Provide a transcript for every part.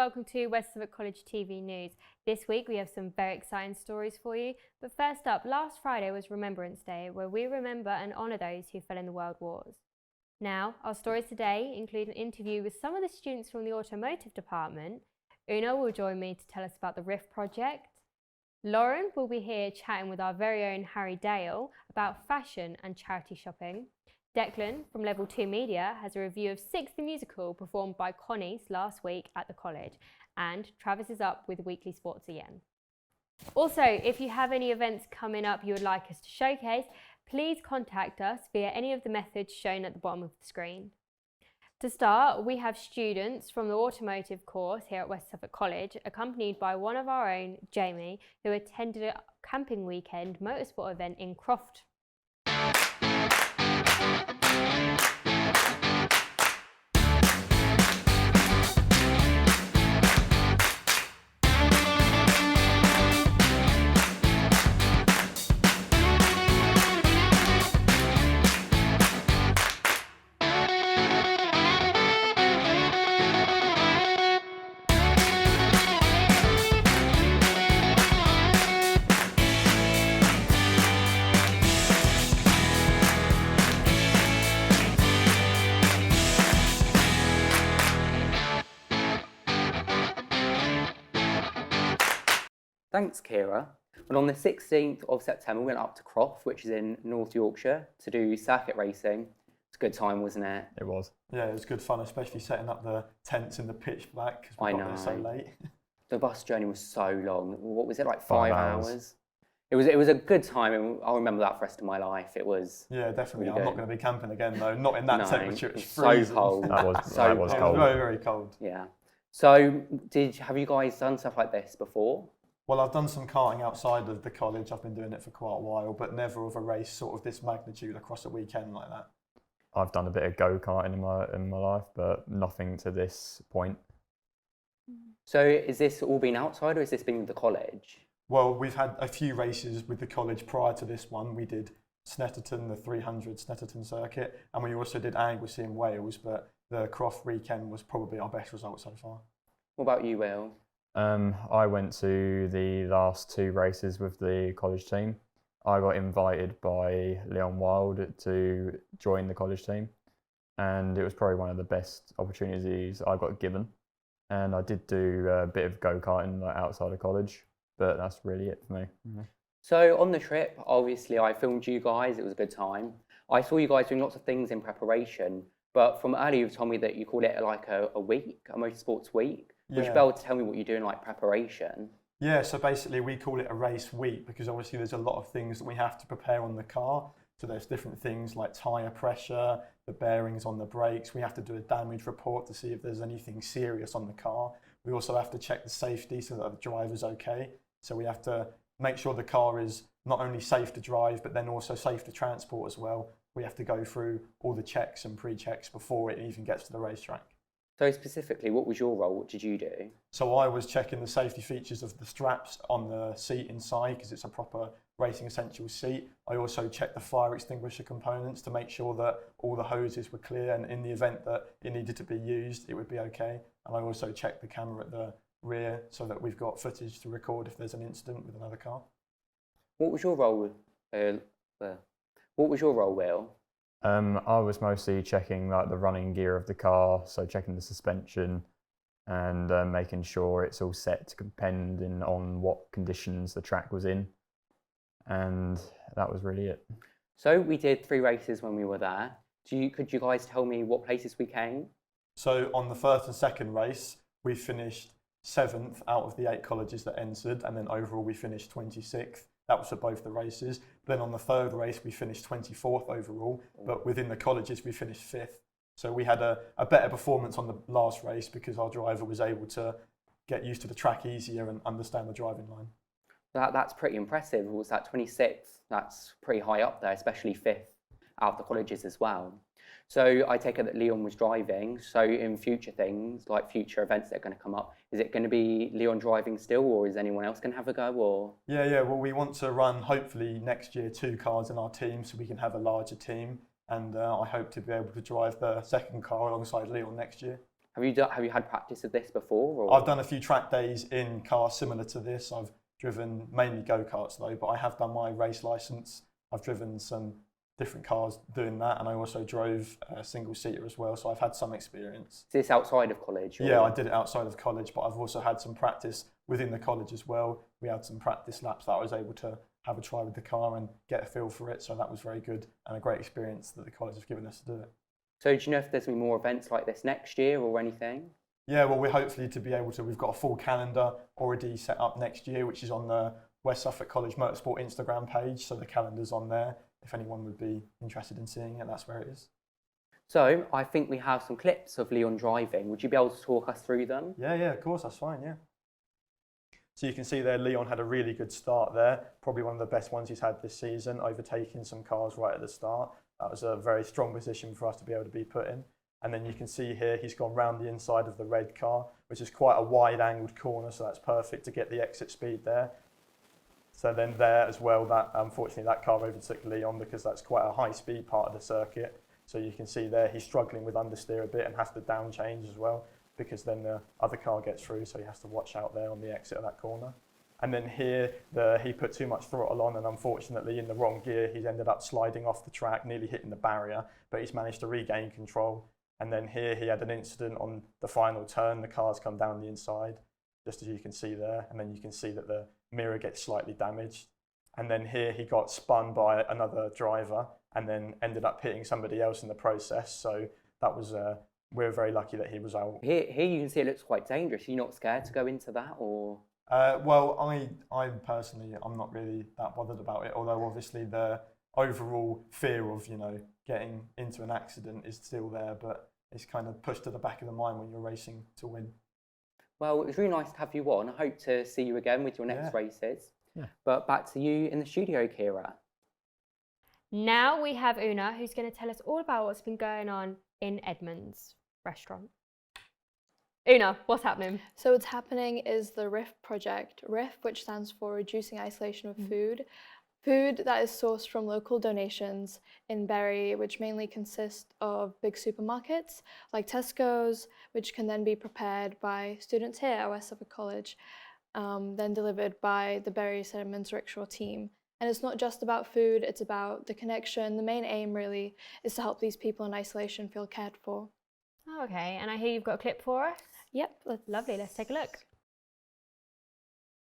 welcome to West Suffolk College TV News. This week we have some very exciting stories for you. But first up, last Friday was Remembrance Day, where we remember and honour those who fell in the World Wars. Now, our stories today include an interview with some of the students from the automotive department. Una will join me to tell us about the RIF project. Lauren will be here chatting with our very own Harry Dale about fashion and charity shopping. Declan from Level 2 Media has a review of Six the Musical performed by Connie's last week at the college, and Travis is up with weekly sports again. Also, if you have any events coming up you would like us to showcase, please contact us via any of the methods shown at the bottom of the screen. To start, we have students from the automotive course here at West Suffolk College, accompanied by one of our own, Jamie, who attended a camping weekend motorsport event in Croft. Thanks, Kira. And on the 16th of September, we went up to Croft, which is in North Yorkshire, to do circuit racing. It's a good time, wasn't it? It was. Yeah, it was good fun, especially setting up the tents in the pitch black because we got there so late. The bus journey was so long. What was it, like 5 hours? It was a good time, and I'll remember that for the rest of my life. It was definitely. Really I'm good. not going to be camping again though. Not in that temperature. It was so freezing. cold. That was so cold. It was very, very cold. Yeah. So, have you guys done stuff like this before? Well, I've done some karting outside of the college. I've been doing it for quite a while, but never of a race sort of this magnitude across a weekend like that. I've done a bit of go-karting in my life, but nothing to this point. So, is this all been outside, or has this been with the college? Well, we've had a few races with the college prior to this one. We did Snetterton, the 300 Snetterton circuit, and we also did Anglesey in Wales, but the Croft weekend was probably our best result so far. What about you, Will? I went to the last two races with the college team. I got invited by Leon Wild to join the college team, and it was probably one of the best opportunities I got given. And I did do a bit of go-karting outside of college, but that's really it for me. Mm-hmm. So on the trip, obviously I filmed you guys, it was a good time. I saw you guys doing lots of things in preparation, but from earlier you've told me that you called it like a week, a motorsports week. Would you be able to tell me what you're doing like preparation? Yeah, so basically we call it a race week because obviously there's a lot of things that we have to prepare on the car. So there's different things like tyre pressure, the bearings on the brakes. We have to do a damage report to see if there's anything serious on the car. We also have to check the safety so that the driver's okay. So we have to make sure the car is not only safe to drive, but then also safe to transport as well. We have to go through all the checks and pre-checks before it even gets to the racetrack. So specifically, what was your role? What did you do? So I was checking the safety features of the straps on the seat inside because it's a proper racing essentials seat. I also checked the fire extinguisher components to make sure that all the hoses were clear, and in the event that it needed to be used, it would be okay. And I also checked the camera at the rear so that we've got footage to record if there's an incident with another car. What was your role? What was your role, Will? I was mostly checking like the running gear of the car, so checking the suspension and making sure it's all set depending on what conditions the track was in, and that was really it. So we did 3 races when we were there. Could you guys tell me what places we came? So on the first and second race, we finished 7th out of the 8 colleges that entered, and then overall we finished 26th. That was for both the races. Then on the third race, we finished 24th overall, but within the colleges, we finished 5th. So we had a better performance on the last race because our driver was able to get used to the track easier and understand the driving line. That's pretty impressive. Was that 26th? That's pretty high up there, especially 5th out of the colleges as well. So I take it that Leon was driving. So in future things, like future events that are going to come up, is it going to be Leon driving still, or is anyone else going to have a go? Or Yeah. Well, we want to run hopefully next year 2 cars in our team so we can have a larger team. And I hope to be able to drive the second car alongside Leon next year. Have you had practice of this before? Or? I've done a few track days in cars similar to this. I've driven mainly go-karts though, but I have done my race license. I've driven some different cars doing that, and I also drove a single-seater as well, so I've had some experience. Is this outside of college? Or? Yeah, I did it outside of college, but I've also had some practice within the college as well. We had some practice laps that I was able to have a try with the car and get a feel for it, so that was very good and a great experience that the college has given us to do it. So do you know if there's going to be more events like this next year or anything? Yeah, well, we're hopefully to be able to, we've got a full calendar already set up next year, which is on the West Suffolk College Motorsport Instagram page, so the calendar's on there. If anyone would be interested in seeing it, that's where it is. So I think we have some clips of Leon driving. Would you be able to talk us through them? Yeah, of course, that's fine, yeah. So you can see there, Leon had a really good start there, probably one of the best ones he's had this season, overtaking some cars right at the start. That was a very strong position for us to be able to be put in. And then you can see here, he's gone round the inside of the red car, which is quite a wide angled corner, so that's perfect to get the exit speed there. So then there as well, that unfortunately that car overtook Leon because that's quite a high speed part of the circuit. So you can see there, he's struggling with understeer a bit and has to down change as well, because then the other car gets through, so he has to watch out there on the exit of that corner. And then here, he put too much throttle on, and unfortunately in the wrong gear, he's ended up sliding off the track, nearly hitting the barrier, but he's managed to regain control. And then here, he had an incident on the final turn. The car's come down the inside, just as you can see there. And then you can see that the mirror gets slightly damaged. And then here, he got spun by another driver and then ended up hitting somebody else in the process. So that was, we're very lucky that he was out. Here you can see it looks quite dangerous. Are you not scared to go into that, or? Well, I personally, I'm not really that bothered about it, although obviously the overall fear of, getting into an accident is still there, but it's kind of pushed to the back of the mind when you're racing to win. Well, it was really nice to have you on. I hope to see you again with your next races. Yeah. But back to you in the studio, Kira. Now we have Una, who's going to tell us all about what's been going on in Edmund's restaurant. Una, what's happening? So what's happening is the RIF project. RIF, which stands for Reducing Isolation of Food. Food that is sourced from local donations in Bury, which mainly consist of big supermarkets like Tesco's, which can then be prepared by students here at West Suffolk College, then delivered by the Bury St Edmunds Rickshaw team. And it's not just about food, it's about the connection. The main aim really is to help these people in isolation feel cared for. Oh, okay, and I hear you've got a clip for us? Yep. Lovely, let's take a look.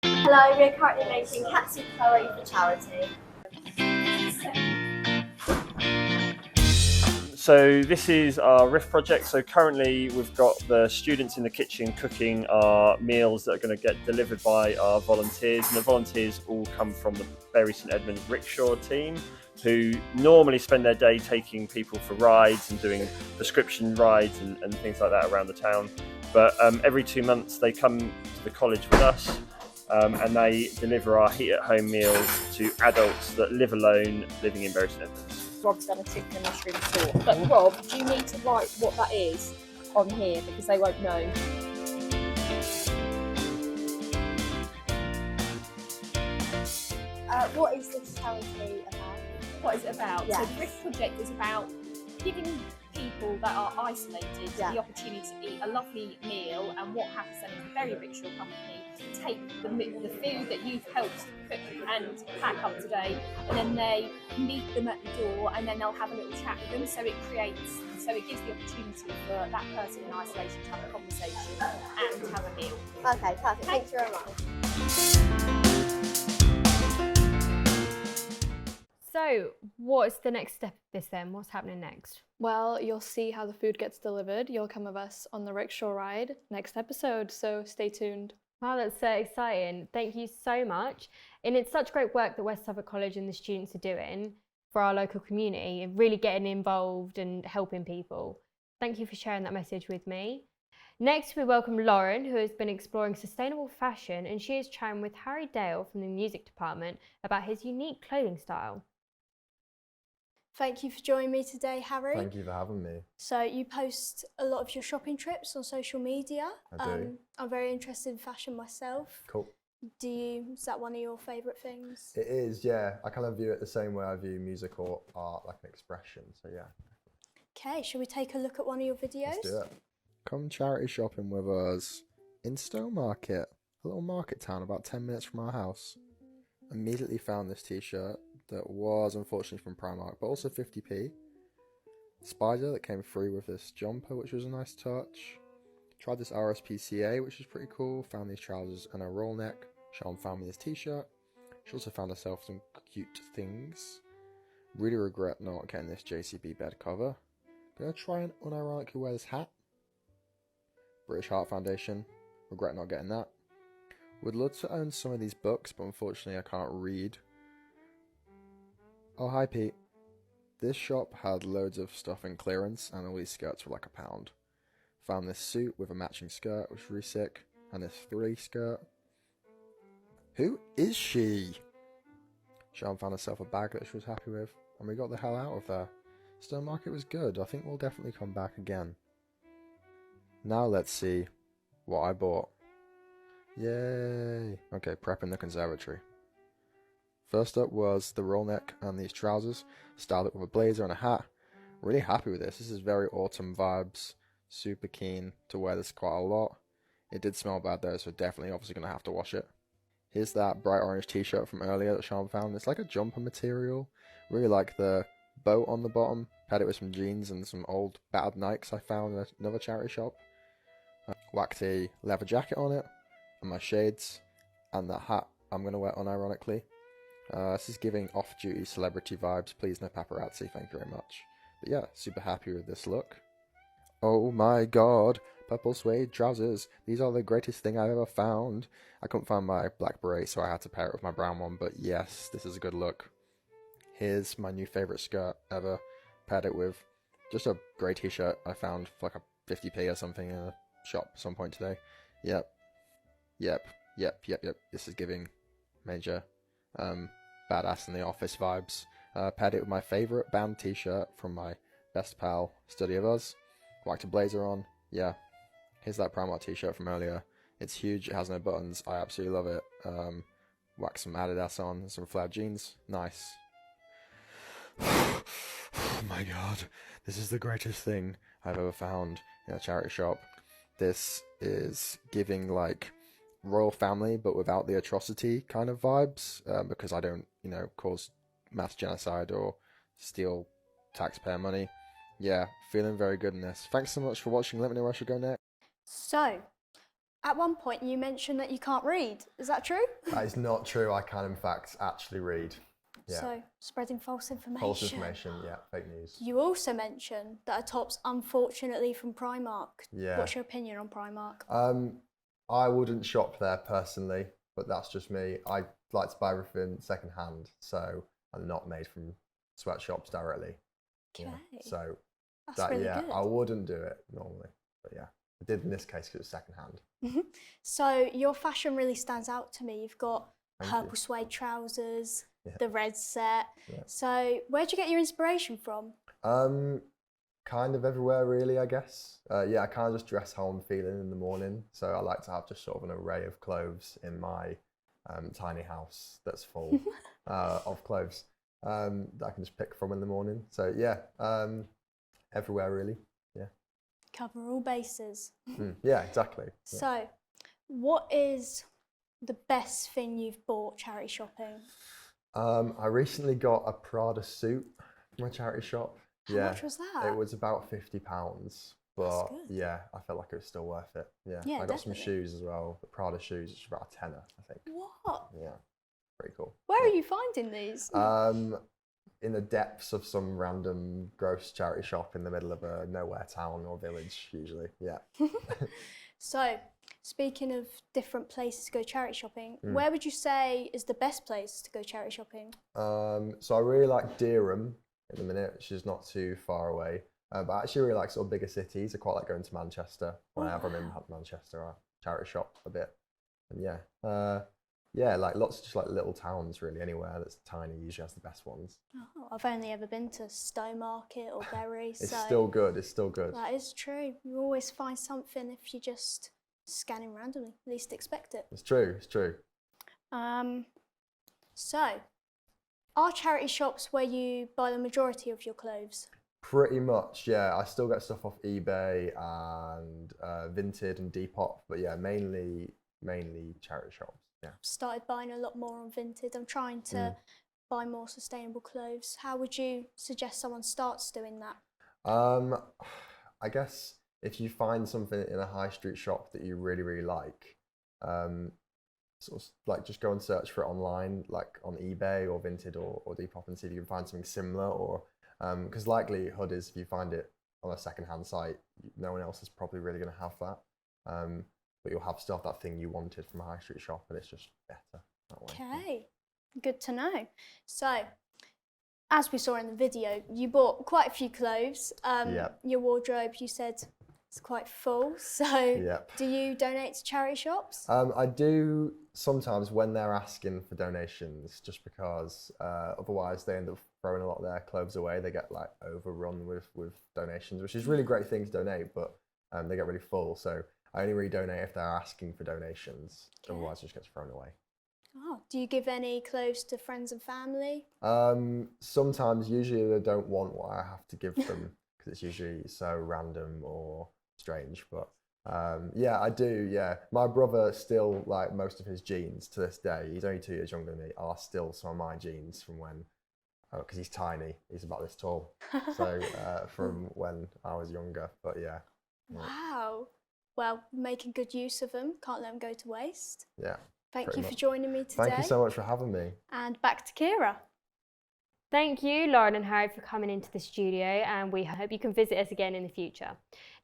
Hello, we're currently making cat soup curry for charity. So this is our RIF project. So currently we've got the students in the kitchen cooking our meals that are going to get delivered by our volunteers. And the volunteers all come from the Bury St Edmunds Rickshaw team, who normally spend their day taking people for rides and doing prescription rides and things like that around the town. But every 2 months they come to the college with us and they deliver our heat-at-home meals to adults that live alone, living in Bury St Edmunds. Rob's done a chicken and mushroom sauce. But Rob, do you need to write what that is on here because they won't know? What is this charity about? What is it about? Yeah. So the RIF project is about giving people that are isolated the opportunity to eat a lovely meal, and what happens then is the Bury Rickshaw company take the food that you've helped cook and pack up today, and then they meet them at the door, and then they'll have a little chat with them. So it gives the opportunity for that person in isolation to have a conversation and have a meal. Okay, perfect. Thank you very much. So, what's the next step of this then? What's happening next? Well, you'll see how the food gets delivered. You'll come with us on the rickshaw ride next episode, so stay tuned. Wow, that's so exciting. Thank you so much. And it's such great work that West Suffolk College and the students are doing for our local community and really getting involved and helping people. Thank you for sharing that message with me. Next, we welcome Lauren, who has been exploring sustainable fashion, and she is chatting with Harry Dale from the music department about his unique clothing style. Thank you for joining me today, Harry. Thank you for having me. So you post a lot of your shopping trips on social media. I do. I'm very interested in fashion myself. Cool. Is that one of your favourite things? It is, yeah. I kind of view it the same way I view music or art, like an expression, so yeah. Okay, shall we take a look at one of your videos? Let's do it. come charity shopping with us in Stowmarket, a little market town about 10 minutes from our house. Immediately found this t-shirt that was unfortunately from Primark, but also 50p. Spider that came free with this jumper, which was a nice touch. Tried this RSPCA, which was pretty cool. Found these trousers and a roll neck. Sean found me this t-shirt. She also found herself some cute things. Really regret not getting this JCB bed cover. Gonna try and unironically wear this hat. British Heart Foundation. Regret not getting that. Would love to own some of these books, but unfortunately I can't read. Oh, hi Pete. This shop had loads of stuff in clearance, and all these skirts were like £1. Found this suit with a matching skirt, which was really sick, and this 3 skirt. Who is she? Sean found herself a bag that she was happy with, and we got the hell out of there. Stowmarket was good. I think we'll definitely come back again. Now let's see what I bought. Yay! Okay, prepping the conservatory. First up was the roll neck and these trousers. Styled it with a blazer and a hat. Really happy with this. This is very autumn vibes. Super keen to wear this quite a lot. It did smell bad though, so definitely obviously going to have to wash it. Here's that bright orange t-shirt from earlier that Sean found. It's like a jumper material. Really like the bow on the bottom. Paired it with some jeans and some old battered Nikes I found in another charity shop. Whacked a leather jacket on it. And my shades. And that hat I'm going to wear unironically. This is giving off-duty celebrity vibes. Please no paparazzi, thank you very much. But yeah, super happy with this look. Oh my god, purple suede trousers. These are the greatest thing I've ever found. I couldn't find my black beret, so I had to pair it with my brown one, but yes, this is a good look. Here's my new favourite skirt ever. Paired it with just a grey t-shirt I found for like a 50p or something in a shop at some point today. Yep. This is giving major badass in the office vibes. Paired it with my favourite band t-shirt from my best pal, Study of Us. Whacked a blazer on. Yeah. Here's that Primark t-shirt from earlier. It's huge, it has no buttons. I absolutely love it. Whacked some Adidas on, some flared jeans. Nice. Oh my god. This is the greatest thing I've ever found in a charity shop. This is giving like royal family, but without the atrocity kind of vibes, because I don't, cause mass genocide or steal taxpayer money. Yeah, feeling very good in this. Thanks so much for watching. Let me know where I should go next. So, at one point you mentioned that you can't read. Is that true? That is not true. I can, in fact, actually read. Yeah. So, spreading false information. False information, yeah, fake news. You also mentioned that a top's unfortunately from Primark. Yeah. What's your opinion on Primark? I wouldn't shop there personally, but that's just me. I like to buy everything second hand, so I'm not made from sweatshops directly. Okay. Yeah. So that's really good. I wouldn't do it normally, but yeah, I did in this case because it was second hand. So your fashion really stands out to me. You've got Thank purple you. suede trousers, Yeah. the red set. Yeah. So where'd you get your inspiration from? Kind of everywhere really, I guess. Yeah, I kind of just dress how I'm feeling in the morning. So I like to have just sort of an array of clothes in my tiny house that's full of clothes that I can just pick from in the morning. So yeah, everywhere really. Yeah. Cover all bases. Yeah, exactly. Yeah. So, what is the best thing you've bought charity shopping? I recently got a Prada suit from a charity shop. How much was that? It was about £50, but good. yeah, I felt like it was still worth it. Yeah, Yeah, I got some definitely. shoes as well. The Prada shoes, which is about a tenner, I think. What? Yeah, pretty cool. Where are you finding these? In the depths of some random gross charity shop in the middle of a nowhere town or village, usually. Yeah. So, speaking of different places to go charity shopping, where would you say is the best place to go charity shopping? So I really like Dereham in a minute, which is not too far away. But I actually really like sort of bigger cities. I quite like going to Manchester whenever I'm in Manchester. I charity shop a bit. And yeah, like lots of just like little towns really. Anywhere that's tiny usually has the best ones. Oh, I've only ever been to Stowmarket or Bury. It's so still good. It's still good. That is true. You always find something if you just scanning randomly. Least expect it. It's true. It's true. So, are charity shops where you buy the majority of your clothes? Pretty much, yeah. I still get stuff off eBay and Vinted and Depop, but yeah, mainly charity shops. Yeah. Started buying a lot more on Vinted. I'm trying to buy more sustainable clothes. How would you suggest someone starts doing that? I guess if you find something in a high street shop that you really like, sort of like just go and search for it online, like on eBay or Vinted or Depop, and see if you can find something similar. Or because likelihood is if you find it on a second-hand site, no one else is probably really going to have that. But you'll have still have that thing you wanted from a high street shop, and it's just better that way. Okay, good to know. So, as we saw in the video, you bought quite a few clothes. Your wardrobe, you said, is quite full. So, do you donate to charity shops? I do sometimes when they're asking for donations, just because otherwise they end up throwing a lot of their clothes away. They get like overrun with donations, which is a really great thing to donate, but they get really full. So I only really donate if they're asking for donations. Otherwise, it just gets thrown away. Oh, do you give any clothes to friends and family? Sometimes, usually they don't want what I have to give them because it's usually so random or strange. But yeah, I do. Yeah, my brother still, like most of his jeans to this day, he's only 2 years younger than me, are still some of my jeans from when, because he's tiny, he's about this tall. So from when I was younger. But yeah. Wow. Well, making good use of them. Can't let them go to waste. Yeah. Thank you for joining me today. Thank you so much for having me. And back to Kira. Thank you, Lauren and Harry, for coming into the studio, and we hope you can visit us again in the future.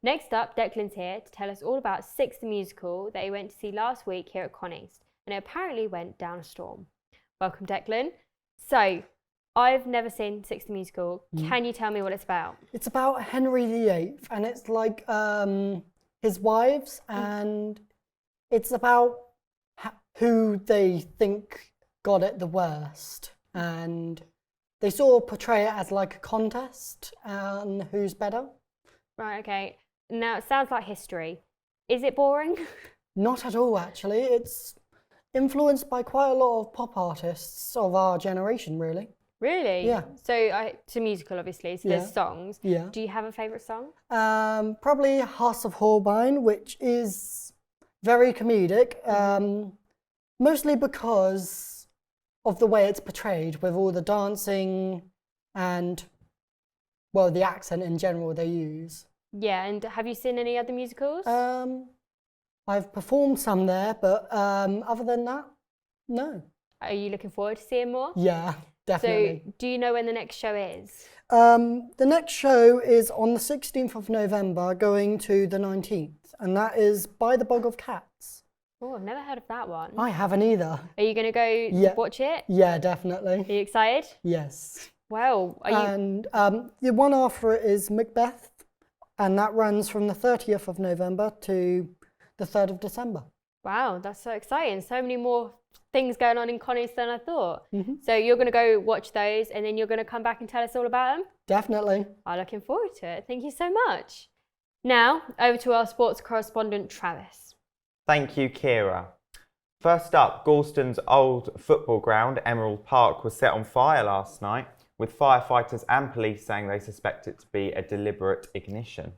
Next up, Declan's here to tell us all about Six the Musical that he went to see last week here at Con East, and it apparently went down a storm. Welcome, Declan. So, I've never seen Six the Musical. Can you tell me what it's about? It's about Henry VIII, and it's like his wives, and it's about who they think got it the worst, and they sort of portray it as like a contest and who's better. Right, okay. Now, it sounds like history. Is it boring? Not at all, actually. It's influenced by quite a lot of pop artists of our generation, really. Really? Yeah. So it's a musical, obviously, so there's songs. Yeah. Do you have a favourite song? Probably House of Holbein, which is very comedic, mostly because of the way it's portrayed, with all the dancing and, well, the accent in general they use. Yeah, and have you seen any other musicals? I've performed some there, but other than that, no. Are you looking forward to seeing more? Yeah, definitely. So, do you know when the next show is? The next show is on the 16th of November, going to the 19th, and that is By the Bog of Cats. Oh, I've never heard of that one. I haven't either. Are you going to go watch it? Yeah, definitely. Are you excited? Yes. Well, are you... And the one after it is Macbeth, and that runs from the 30th of November to the 3rd of December. Wow, that's so exciting. So many more things going on in Con East than I thought. So you're going to go watch those, and then you're going to come back and tell us all about them? Definitely. I'm looking forward to it. Thank you so much. Now, over to our sports correspondent, Travis. Thank you, Kira. First up, Galston's old football ground, Emerald Park, was set on fire last night, with firefighters and police saying they suspect it to be a deliberate ignition.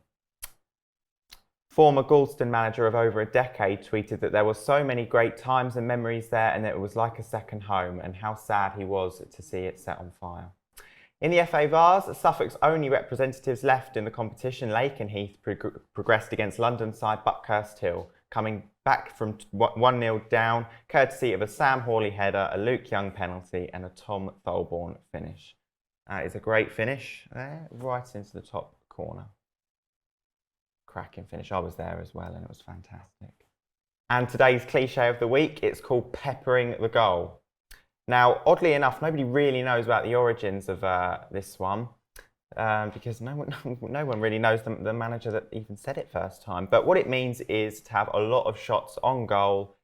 Former Galston manager of over a decade tweeted that there were so many great times and memories there, and that it was like a second home, and how sad he was to see it set on fire. In the FA Vars, Suffolk's only representatives left in the competition, Lakenheath, progressed against London side Buckhurst Hill, coming back from 1-0 down, courtesy of a Sam Hawley header, a Luke Young penalty and a Tom Tholborn finish. That is a great finish there, right into the top corner. Cracking finish. I was there as well, and it was fantastic. And today's cliche of the week, it's called peppering the goal. Now, oddly enough, nobody really knows about the origins of this one, because no one really knows the manager that even said it first time. But what it means is to have a lot of shots on goal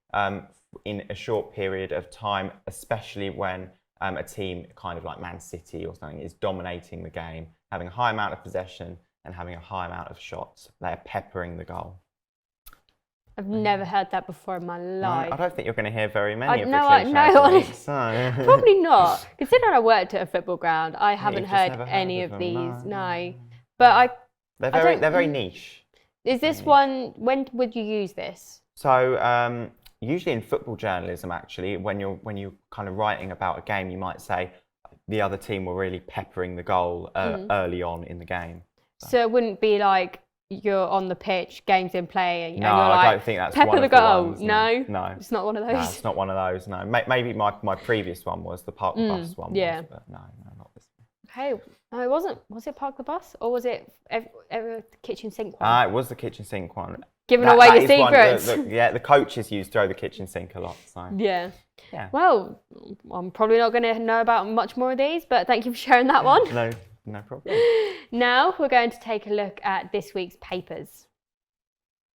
in a short period of time, especially when a team kind of like Man City or something is dominating the game, having a high amount of possession and having a high amount of shots. They're peppering the goal. I've never heard that before in my life. No, I don't think you're going to hear very many of the cliches. Probably not. Considering I worked at a football ground, I haven't heard any of these. No. But they're very niche. Is this one? When would you use this? So usually in football journalism, actually, when you're kind of writing about a game, you might say the other team were really peppering the goal early on in the game. So it wouldn't be like you're on the pitch, games in play, and you're I like, don't think that's pepper one the of the goal. ones, No, it's not one of those. No, it's not one of those. No, maybe my previous one was the Park the Bus one. Yeah. Was, but no, not this one. Okay, no, it wasn't. Was it Park the Bus or was it the kitchen sink one? It was the kitchen sink one. Giving away your secrets. The coaches used to throw the kitchen sink a lot. So. Yeah. Yeah. Well, I'm probably not going to know about much more of these, but thank you for sharing that one. No problem. Now we're going to take a look at this week's papers.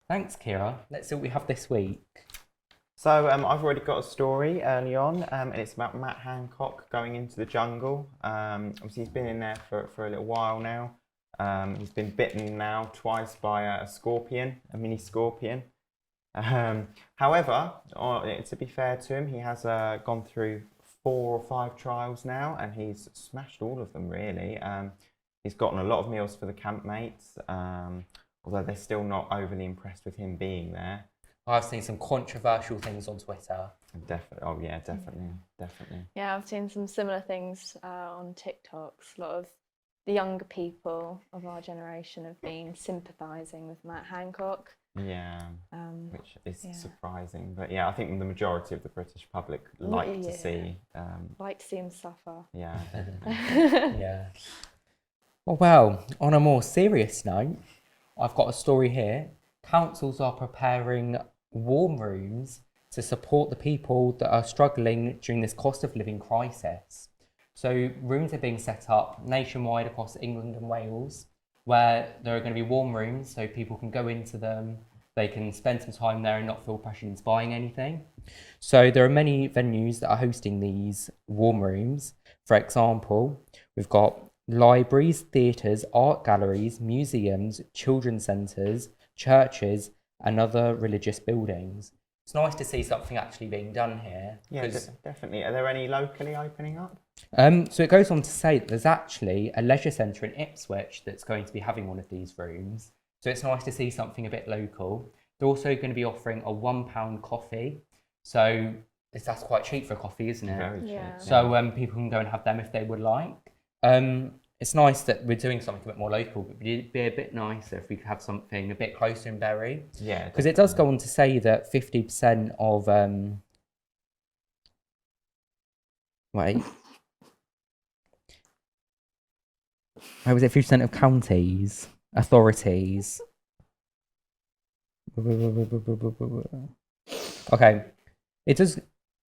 Thanks, Kira. Let's see what we have this week. So I've already got a story early on, and it's about Matt Hancock going into the jungle. Obviously, he's been in there for a little while now. He's been bitten now twice by a scorpion, a mini scorpion. However, to be fair to him, he has gone through 4 or 5 trials now, and he's smashed all of them really. He's gotten a lot of meals for the campmates, although they're still not overly impressed with him being there. I've seen some controversial things on Twitter. Definitely. Oh yeah, definitely. Yeah, I've seen some similar things on TikToks. A lot of the younger people of our generation have been sympathising with Matt Hancock. Yeah, which is surprising, but yeah, I think the majority of the British public like to see him suffer. Yeah. Yeah. Well, on a more serious note, I've got a story here. Councils are preparing warm rooms to support the people that are struggling during this cost of living crisis. So rooms are being set up nationwide across England and Wales, where there are going to be warm rooms so people can go into them, they can spend some time there and not feel pressured into buying anything. So there are many venues that are hosting these warm rooms. For example, we've got libraries, theatres, art galleries, museums, children's centres, churches and other religious buildings. It's nice to see something actually being done here. Yeah, definitely. Are there any locally opening up? So it goes on to say that there's actually a leisure centre in Ipswich that's going to be having one of these rooms. So it's nice to see something a bit local. They're also going to be offering a £1 coffee. So that's quite cheap for a coffee, isn't it? Very cheap. Yeah. So people can go and have them if they would like. It's nice that we're doing something a bit more local, but it'd be a bit nicer if we could have something a bit closer in Bury. Yeah. Because it does go on to say that 50% of... Wait. How was it? 50% of counties, authorities. Okay.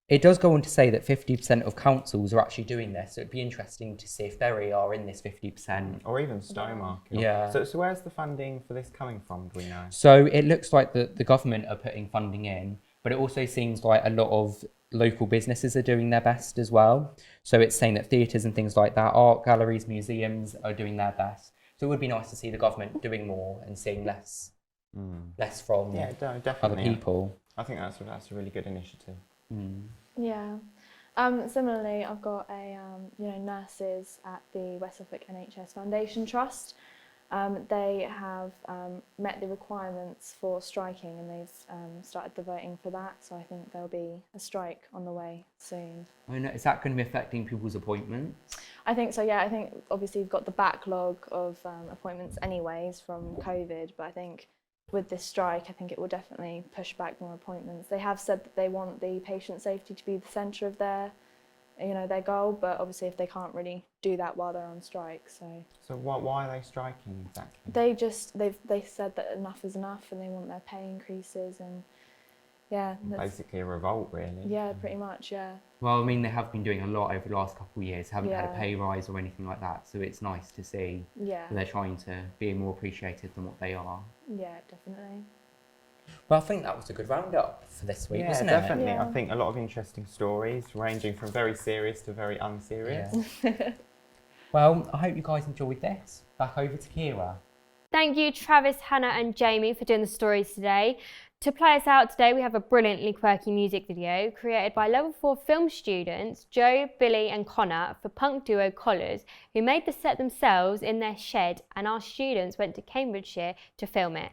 It does go on to say that 50% of councils are actually doing this, so it'd be interesting to see if Bury are in this 50%. Or even Stowmarket. Yeah. So where's the funding for this coming from, do we know? So it looks like the government are putting funding in, but it also seems like a lot of local businesses are doing their best as well. So it's saying that theatres and things like that, art galleries, museums are doing their best. So it would be nice to see the government doing more and seeing less from other people. I think that's a really good initiative. Yeah. Similarly, I've got a nurses at the West Suffolk NHS Foundation Trust. They have met the requirements for striking, and they've started the voting for that. So I think there'll be a strike on the way soon. I know, is that going to be affecting people's appointments? I think so. Yeah. I think obviously you've got the backlog of appointments anyways from COVID, but I think with this strike, I think it will definitely push back more appointments. They have said that they want the patient safety to be the centre of their goal, but obviously if they can't really do that while they're on strike, So why are they striking exactly? They said that enough is enough, and they want their pay increases, and basically a revolt, really. Yeah, pretty much, yeah. Well, I mean, they have been doing a lot over the last couple of years, haven't had a pay rise or anything like that, so it's nice to see that they're trying to be more appreciated than what they are. Yeah, definitely. Well, I think that was a good roundup for this week, wasn't it? Definitely. Yeah. I think a lot of interesting stories, ranging from very serious to very unserious. Yeah. Well, I hope you guys enjoyed this. Back over to Kira. Thank you, Travis, Hannah and Jamie, for doing the stories today. To play us out today, we have a brilliantly quirky music video created by Level 4 film students Joe, Billy and Connor for punk duo Collars, who made the set themselves in their shed, and our students went to Cambridgeshire to film it.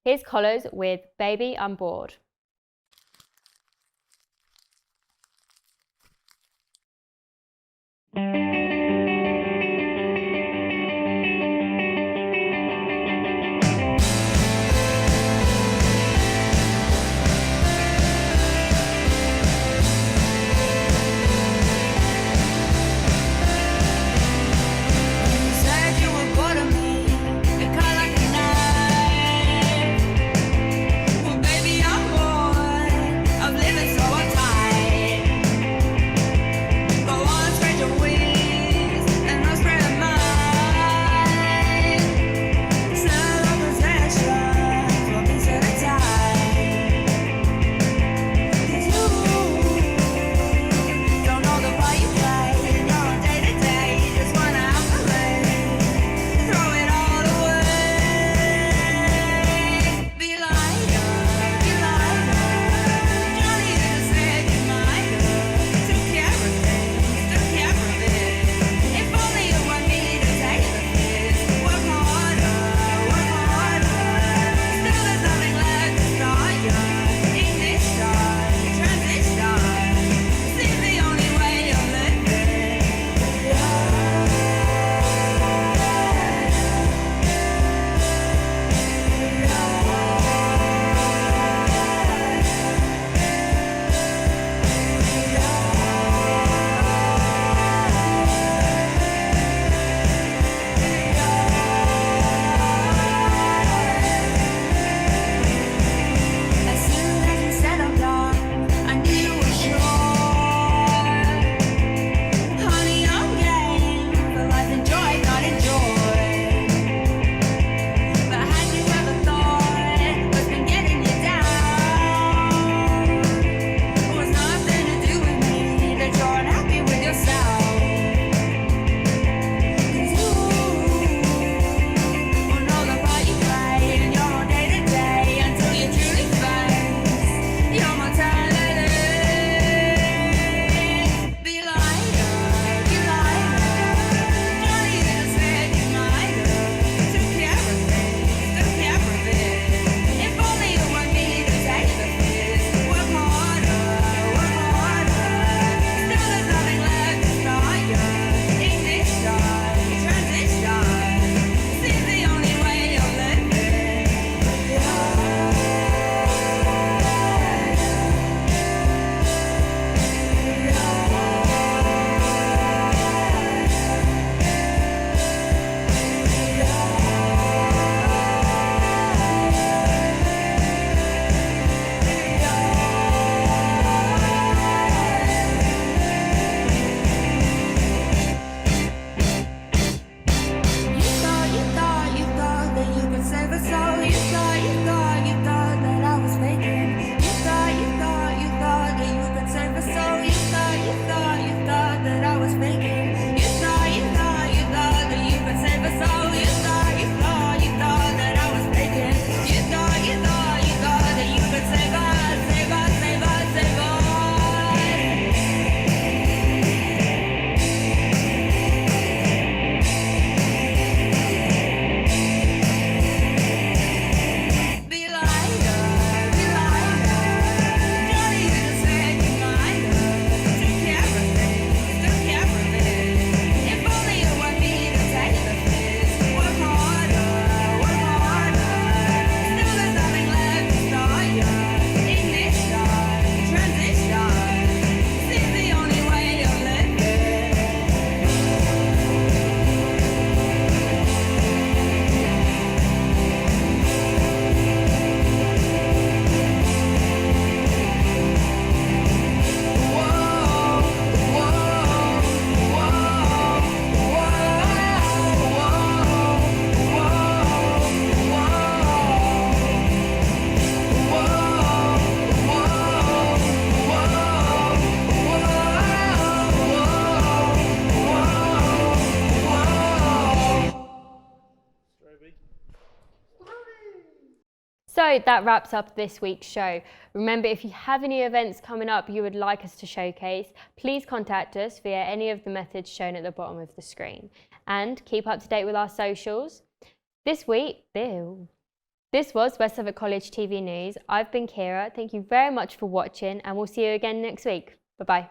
Here's Collars with Baby I'm Bored. Well, baby, I'm bored. So that wraps up this week's show. Remember, if you have any events coming up you would like us to showcase, please contact us via any of the methods shown at the bottom of the screen. And keep up to date with our socials. This was West Suffolk College TV News. I've been Kira. Thank you very much for watching and we'll see you again next week. Bye-bye.